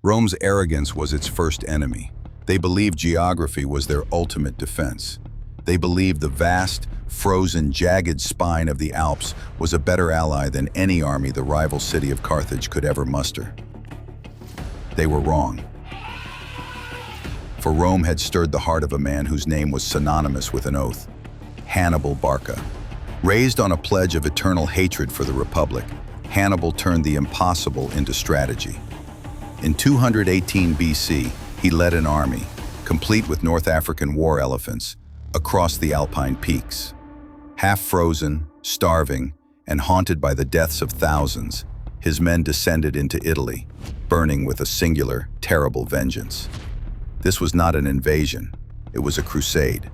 Rome's arrogance was its first enemy. They believed geography was their ultimate defense. They believed the vast, frozen, jagged spine of the Alps was a better ally than any army the rival city of Carthage could ever muster. They were wrong. For Rome had stirred the heart of a man whose name was synonymous with an oath, Hannibal Barca. Raised on a pledge of eternal hatred for the Republic, Hannibal turned the impossible into strategy. In 218 BC, he led an army, complete with North African war elephants, across the Alpine peaks. Half frozen, starving, and haunted by the deaths of thousands, his men descended into Italy, burning with a singular, terrible vengeance. This was not an invasion, it was a crusade.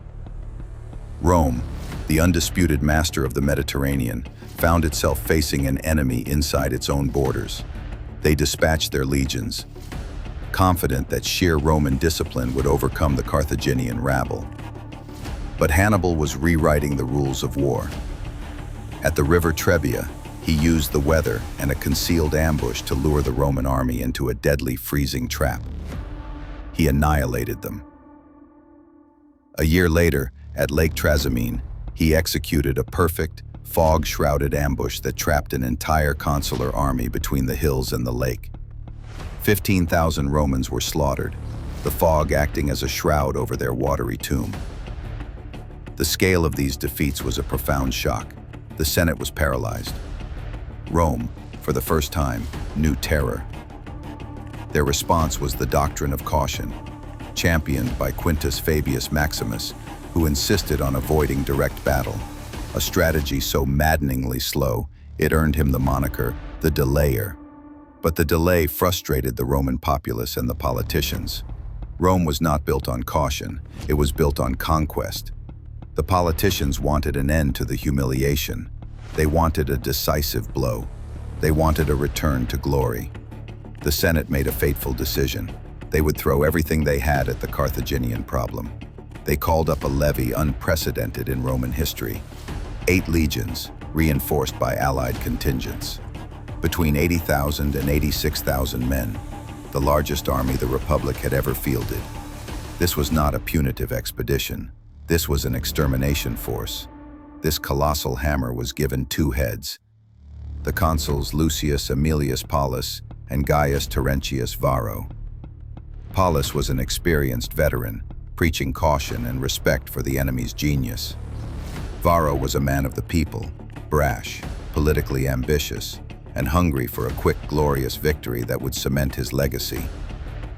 Rome, the undisputed master of the Mediterranean, found itself facing an enemy inside its own borders. They dispatched their legions, confident that sheer Roman discipline would overcome the Carthaginian rabble. But Hannibal was rewriting the rules of war. At the river Trebia, he used the weather and a concealed ambush to lure the Roman army into a deadly freezing trap. He annihilated them. A year later, at Lake Trasimene, he executed a perfect, fog-shrouded ambush that trapped an entire consular army between the hills and the lake. 15,000 Romans were slaughtered, the fog acting as a shroud over their watery tomb. The scale of these defeats was a profound shock. The Senate was paralyzed. Rome, for the first time, knew terror. Their response was the doctrine of caution, championed by Quintus Fabius Maximus, who insisted on avoiding direct battle, a strategy so maddeningly slow it earned him the moniker, the delayer. But the delay frustrated the Roman populace and the politicians. Rome was not built on caution, it was built on conquest. The politicians wanted an end to the humiliation. They wanted a decisive blow. They wanted a return to glory. The Senate made a fateful decision. They would throw everything they had at the Carthaginian problem. They called up a levy unprecedented in Roman history. 8 legions, reinforced by allied contingents. Between 80,000 and 86,000 men, the largest army the Republic had ever fielded. This was not a punitive expedition. This was an extermination force. This colossal hammer was given 2 heads. The consuls Lucius Aemilius Paulus and Gaius Terentius Varro. Paulus was an experienced veteran, preaching caution and respect for the enemy's genius. Varro was a man of the people, brash, politically ambitious, and hungry for a quick, glorious victory that would cement his legacy.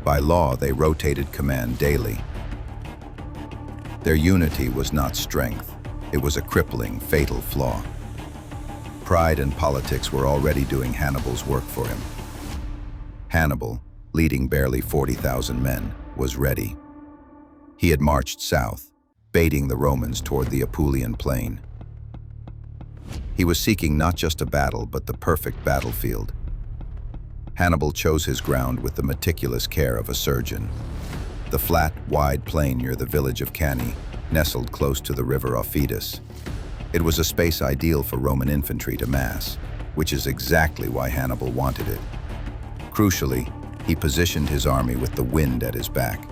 By law, they rotated command daily. Their unity was not strength, it was a crippling, fatal flaw. Pride and politics were already doing Hannibal's work for him. Hannibal, leading barely 40,000 men, was ready. He had marched south, baiting the Romans toward the Apulian plain. He was seeking not just a battle, but the perfect battlefield. Hannibal chose his ground with the meticulous care of a surgeon. The flat, wide plain near the village of Cannae, nestled close to the river Aufidus. It was a space ideal for Roman infantry to mass, which is exactly why Hannibal wanted it. Crucially, he positioned his army with the wind at his back.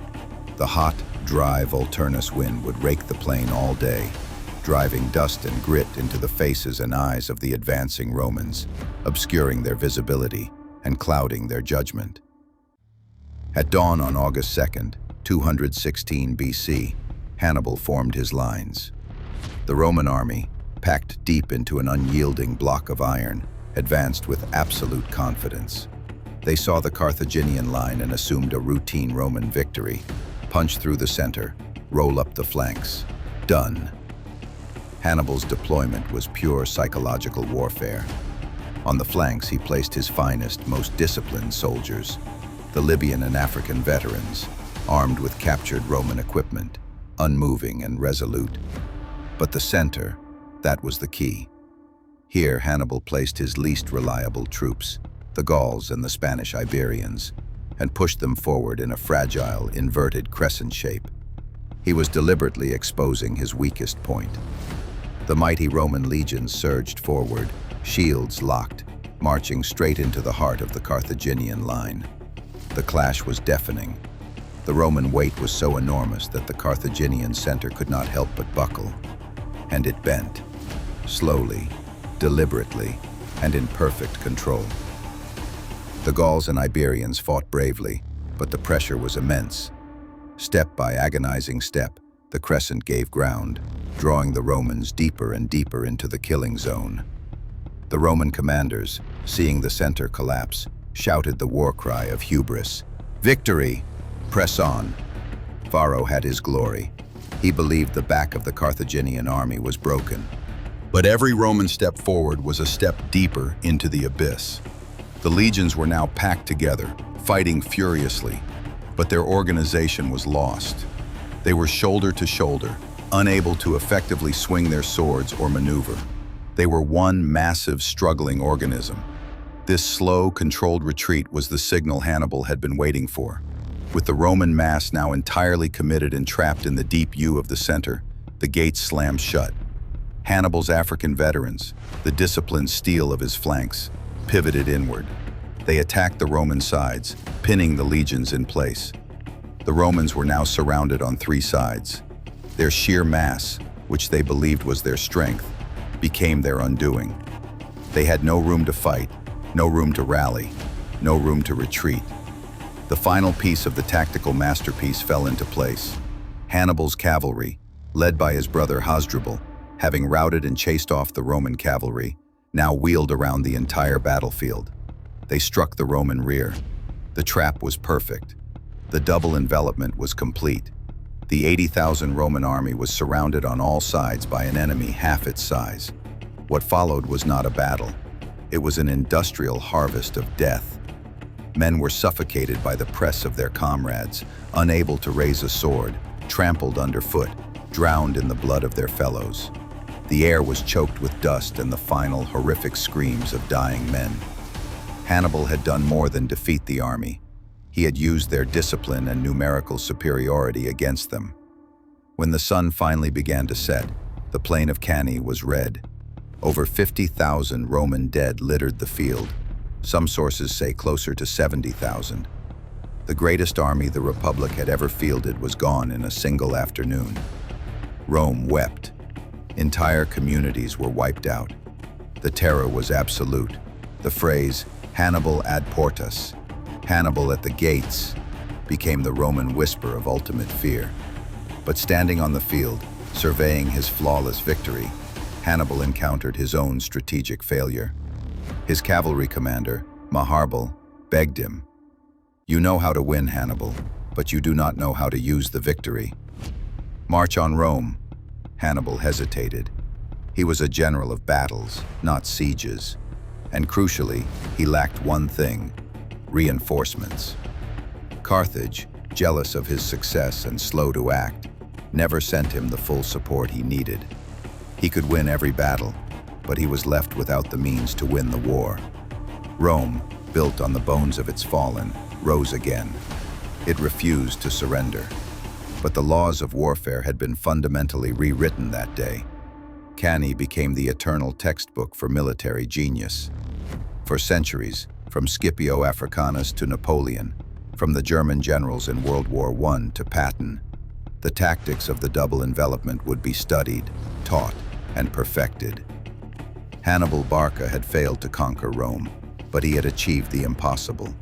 The hot, dry Volturnus wind would rake the plain all day, driving dust and grit into the faces and eyes of the advancing Romans, obscuring their visibility and clouding their judgment. At dawn on August 2nd, 216 BC, Hannibal formed his lines. The Roman army, packed deep into an unyielding block of iron, advanced with absolute confidence. They saw the Carthaginian line and assumed a routine Roman victory. Punch through the center, roll up the flanks. Done. Hannibal's deployment was pure psychological warfare. On the flanks, he placed his finest, most disciplined soldiers, the Libyan and African veterans, armed with captured Roman equipment, unmoving and resolute. But the center, that was the key. Here, Hannibal placed his least reliable troops, the Gauls and the Spanish Iberians, and pushed them forward in a fragile, inverted crescent shape. He was deliberately exposing his weakest point. The mighty Roman legions surged forward, shields locked, marching straight into the heart of the Carthaginian line. The clash was deafening. The Roman weight was so enormous that the Carthaginian center could not help but buckle. And it bent, slowly, deliberately, and in perfect control. The Gauls and Iberians fought bravely, but the pressure was immense. Step by agonizing step, the crescent gave ground, drawing the Romans deeper and deeper into the killing zone. The Roman commanders, seeing the center collapse, shouted the war cry of hubris. "Victory! Press on!" Varro had his glory. He believed the back of the Carthaginian army was broken. But every Roman step forward was a step deeper into the abyss. The legions were now packed together, fighting furiously, but their organization was lost. They were shoulder to shoulder, unable to effectively swing their swords or maneuver. They were one massive, struggling organism. This slow, controlled retreat was the signal Hannibal had been waiting for. With the Roman mass now entirely committed and trapped in the deep U of the center, the gates slammed shut. Hannibal's African veterans, the disciplined steel of his flanks, pivoted inward. They attacked the Roman sides, pinning the legions in place. The Romans were now surrounded on three sides. Their sheer mass, which they believed was their strength, became their undoing. They had no room to fight, no room to rally, no room to retreat. The final piece of the tactical masterpiece fell into place. Hannibal's cavalry, led by his brother Hasdrubal, having routed and chased off the Roman cavalry, now wheeled around the entire battlefield. They struck the Roman rear. The trap was perfect. The double envelopment was complete. The 80,000 Roman army was surrounded on all sides by an enemy half its size. What followed was not a battle. It was an industrial harvest of death. Men were suffocated by the press of their comrades, unable to raise a sword, trampled underfoot, drowned in the blood of their fellows. The air was choked with dust and the final horrific screams of dying men. Hannibal had done more than defeat the army. He had used their discipline and numerical superiority against them. When the sun finally began to set, the plain of Cannae was red. Over 50,000 Roman dead littered the field. Some sources say closer to 70,000. The greatest army the Republic had ever fielded was gone in a single afternoon. Rome wept. Entire communities were wiped out. The terror was absolute. The phrase, "Hannibal ad portas," Hannibal at the gates, became the Roman whisper of ultimate fear. But standing on the field, surveying his flawless victory, Hannibal encountered his own strategic failure. His cavalry commander, Hannibal, begged him, "You know how to win, Hannibal, but you do not know how to use the victory." "March on Rome." Hannibal hesitated. He was a general of battles, not sieges. And crucially, he lacked one thing: reinforcements. Carthage, jealous of his success and slow to act, never sent him the full support he needed. He could win every battle, but he was left without the means to win the war. Rome, built on the bones of its fallen, rose again. It refused to surrender. But the laws of warfare had been fundamentally rewritten that day. Cannae became the eternal textbook for military genius. For centuries, from Scipio Africanus to Napoleon, from the German generals in World War I to Patton, the tactics of the double envelopment would be studied, taught, and perfected. Hannibal Barca had failed to conquer Rome, but he had achieved the impossible.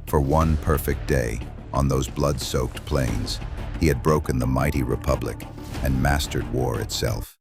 For one perfect day, on those blood-soaked plains, he had broken the mighty Republic and mastered war itself.